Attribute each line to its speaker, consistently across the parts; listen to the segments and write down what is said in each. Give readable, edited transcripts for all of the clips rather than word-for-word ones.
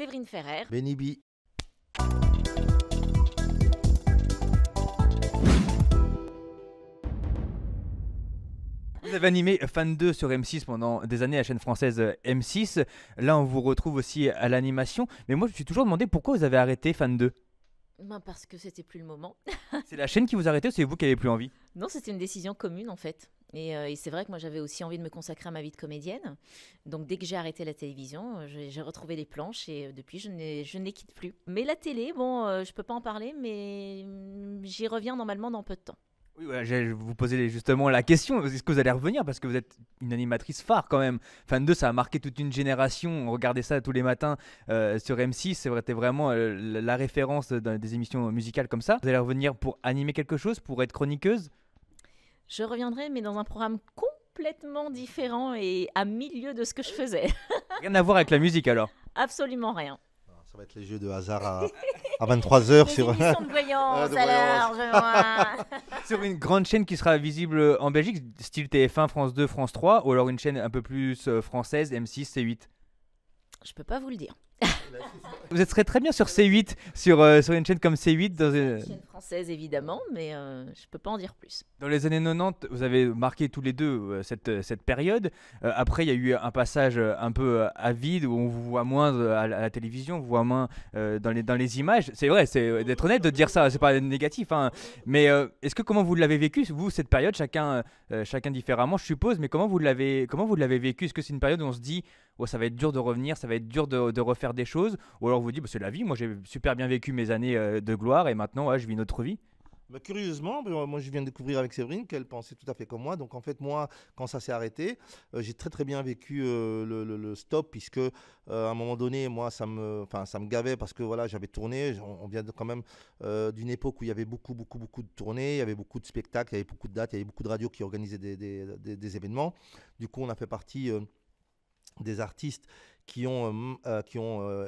Speaker 1: Séverine Ferrer.
Speaker 2: Benibi.
Speaker 3: Vous avez animé Fan 2 sur M6 pendant des années, la chaîne française M6. Là, on vous retrouve aussi à l'animation. Mais moi, je me suis toujours demandé pourquoi vous avez arrêté Fan 2.
Speaker 1: Parce que c'était plus le moment.
Speaker 3: C'est la chaîne qui vous a arrêté ou c'est vous qui n'avez plus envie?
Speaker 1: Non, c'était une décision commune en fait. Et c'est vrai que moi j'avais aussi envie de me consacrer à ma vie de comédienne. Donc dès que j'ai arrêté la télévision, j'ai retrouvé les planches et depuis je ne les quitte plus. Mais la télé, bon, je peux pas en parler, mais j'y reviens normalement dans peu de temps.
Speaker 3: Oui, voilà, je vais vous poser justement la question. Est-ce que vous allez revenir? Parce que vous êtes une animatrice phare quand même. Fan 2, ça a marqué toute une génération. On regardait ça tous les matins sur M6. C'était vraiment la référence dans des émissions musicales comme ça. Vous allez revenir pour animer quelque chose, pour être chroniqueuse?
Speaker 1: Je reviendrai, mais dans un programme complètement différent et à milieu de ce que je faisais.
Speaker 3: Rien à voir avec la musique alors?
Speaker 1: Absolument rien.
Speaker 2: Ça va être les jeux de hasard à 23h
Speaker 1: Des
Speaker 2: sur...
Speaker 1: émissions de voyance,
Speaker 2: de
Speaker 1: alors,
Speaker 3: Sur une grande chaîne qui sera visible en Belgique, style TF1, France 2, France 3, ou alors une chaîne un peu plus française, M6, C8?
Speaker 1: Je peux pas vous le dire.
Speaker 3: Vous serez très bien sur C8, sur une chaîne comme C8.
Speaker 1: Une chaîne française évidemment, mais je peux pas en dire plus.
Speaker 3: Dans les années 90, vous avez marqué tous les deux cette période. Après, il y a eu un passage un peu à vide où on vous voit moins à la télévision, on vous voit moins dans les images. C'est vrai, c'est d'être honnête de dire ça, c'est pas négatif. Hein. Mais comment vous l'avez vécu, vous, cette période, chacun différemment, je suppose. Mais comment vous l'avez vécu? Est-ce que c'est une période où on se dit, oh, ça va être dur de revenir, ça va être dur de refaire des choses, ou alors vous dites, bah, c'est la vie, moi j'ai super bien vécu mes années de gloire et maintenant ouais, je vis une autre vie?
Speaker 2: Bah, curieusement, moi je viens de découvrir avec Séverine qu'elle pensait tout à fait comme moi. Donc en fait, moi, quand ça s'est arrêté, j'ai très très bien vécu le stop, puisque à un moment donné, moi, ça me gavait parce que voilà, j'avais tourné. On vient quand même d'une époque où il y avait beaucoup de tournées, il y avait beaucoup de spectacles, il y avait beaucoup de dates, il y avait beaucoup de radios qui organisaient des événements. Du coup, on a fait partie des artistes qui ont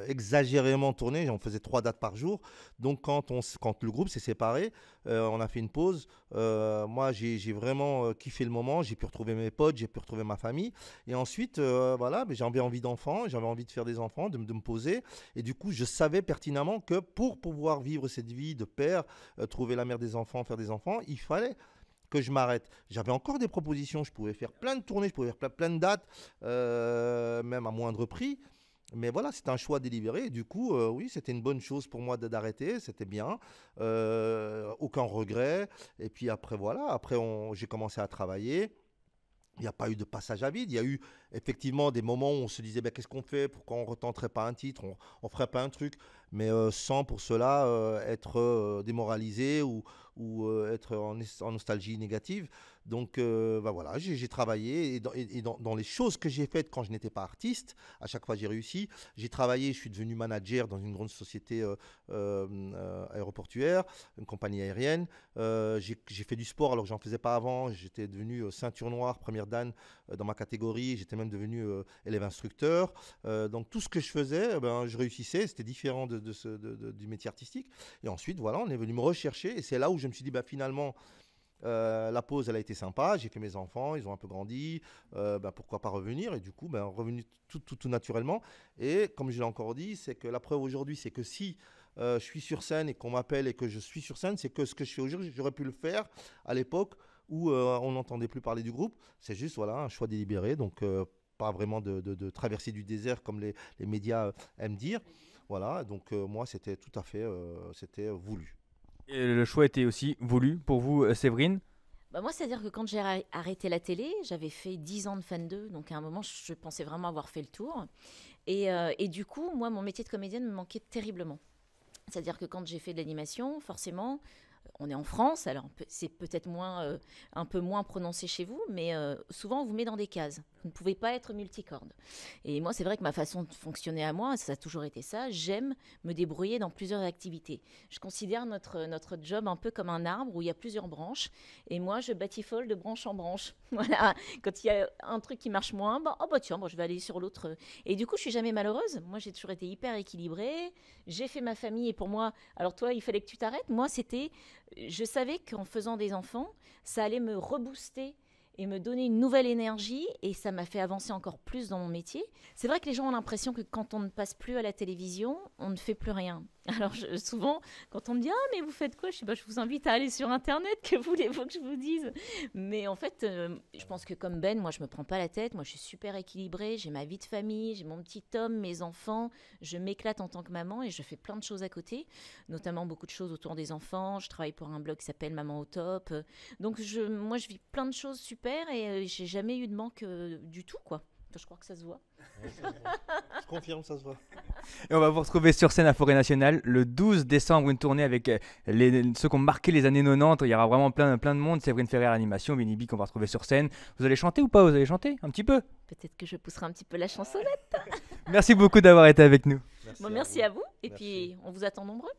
Speaker 2: exagérément tourné. On faisait 3 dates par jour. Donc quand le groupe s'est séparé, on a fait une pause. Moi, j'ai vraiment kiffé le moment. J'ai pu retrouver mes potes, j'ai pu retrouver ma famille. Et ensuite, voilà, j'avais envie d'enfants, j'avais envie de faire des enfants, de me poser. Et du coup, je savais pertinemment que pour pouvoir vivre cette vie de père, trouver la mère des enfants, faire des enfants, il fallait que je m'arrête. J'avais encore des propositions, je pouvais faire plein de tournées, je pouvais faire plein de dates, même à moindre prix. Mais voilà, c'était un choix délibéré. Et du coup, oui, c'était une bonne chose pour moi d'arrêter, c'était bien. Aucun regret. Et puis après, voilà, j'ai commencé à travailler. Il n'y a pas eu de passage à vide. Il y a eu effectivement des moments où on se disait, qu'est-ce qu'on fait? Pourquoi on ne retenterait pas un titre? On ne ferait pas un truc, mais sans pour cela être démoralisé ou être en nostalgie négative. Donc voilà, j'ai travaillé et dans les choses que j'ai faites quand je n'étais pas artiste, à chaque fois j'ai réussi. J'ai travaillé, je suis devenu manager dans une grande société aéroportuaire, une compagnie aérienne. J'ai fait du sport alors que j'en faisais pas avant. J'étais devenu ceinture noire, première dan dans ma catégorie. J'étais même devenu élève instructeur. Donc tout ce que je faisais, je réussissais. C'était différent du métier artistique. Et ensuite, voilà, on est venu me rechercher. Et c'est là où je me suis dit, finalement, la pause, elle a été sympa. J'ai fait mes enfants, ils ont un peu grandi. Pourquoi pas revenir? Et du coup, revenu tout naturellement. Et comme je l'ai encore dit, c'est que la preuve aujourd'hui, c'est que si je suis sur scène et qu'on m'appelle et que je suis sur scène, c'est que ce que je fais aujourd'hui, j'aurais pu le faire à l'époque où on n'entendait plus parler du groupe. C'est juste voilà, un choix délibéré. Donc, pas vraiment de traverser du désert comme les médias aiment dire. Voilà, donc moi, c'était tout à fait c'était voulu.
Speaker 3: Et le choix était aussi voulu pour vous, Séverine?
Speaker 1: Moi, c'est-à-dire que quand j'ai arrêté la télé, j'avais fait 10 ans de Fan 2, donc à un moment, je pensais vraiment avoir fait le tour. Et du coup, moi, mon métier de comédienne me manquait terriblement. C'est-à-dire que quand j'ai fait de l'animation, forcément, on est en France, alors c'est peut-être un peu moins prononcé chez vous, mais souvent on vous met dans des cases. Vous ne pouvez pas être multicorde. Et moi, c'est vrai que ma façon de fonctionner à moi, ça a toujours été ça. J'aime me débrouiller dans plusieurs activités. Je considère notre job un peu comme un arbre où il y a plusieurs branches. Et moi, je batifole de branche en branche. Voilà. Quand il y a un truc qui marche moins, tiens, je vais aller sur l'autre. Et du coup, je suis jamais malheureuse. Moi, j'ai toujours été hyper équilibrée. J'ai fait ma famille et pour moi, alors toi, il fallait que tu t'arrêtes. Moi, je savais qu'en faisant des enfants, ça allait me rebooster et me donner une nouvelle énergie, et ça m'a fait avancer encore plus dans mon métier. C'est vrai que les gens ont l'impression que quand on ne passe plus à la télévision, on ne fait plus rien. Alors souvent, quand on me dit « Ah, mais vous faites quoi ?» Je dis « Je vous invite à aller sur Internet, que voulez-vous que je vous dise ?» Mais en fait, je pense que comme Ben, moi, je ne me prends pas la tête. Moi, je suis super équilibrée. J'ai ma vie de famille, j'ai mon petit homme, mes enfants. Je m'éclate en tant que maman et je fais plein de choses à côté, notamment beaucoup de choses autour des enfants. Je travaille pour un blog qui s'appelle Maman au top. Donc, moi, je vis plein de choses super et j'ai jamais eu de manque du tout, quoi. Enfin, je crois que ça se voit.
Speaker 2: Ouais, je confirme, ça se voit.
Speaker 3: Et on va vous retrouver sur scène à Forêt Nationale le 12 décembre, une tournée avec ceux qui ont marqué les années 90. Il y aura vraiment plein de monde. Séverine Ferrer à l'animation, Benny B qu'on va retrouver sur scène. Vous allez chanter ou pas? Vous allez chanter un petit peu?
Speaker 1: Peut-être que je pousserai un petit peu la chansonnette.
Speaker 3: Merci beaucoup d'avoir été avec nous.
Speaker 1: Merci à vous. Et puis, on vous attend nombreux.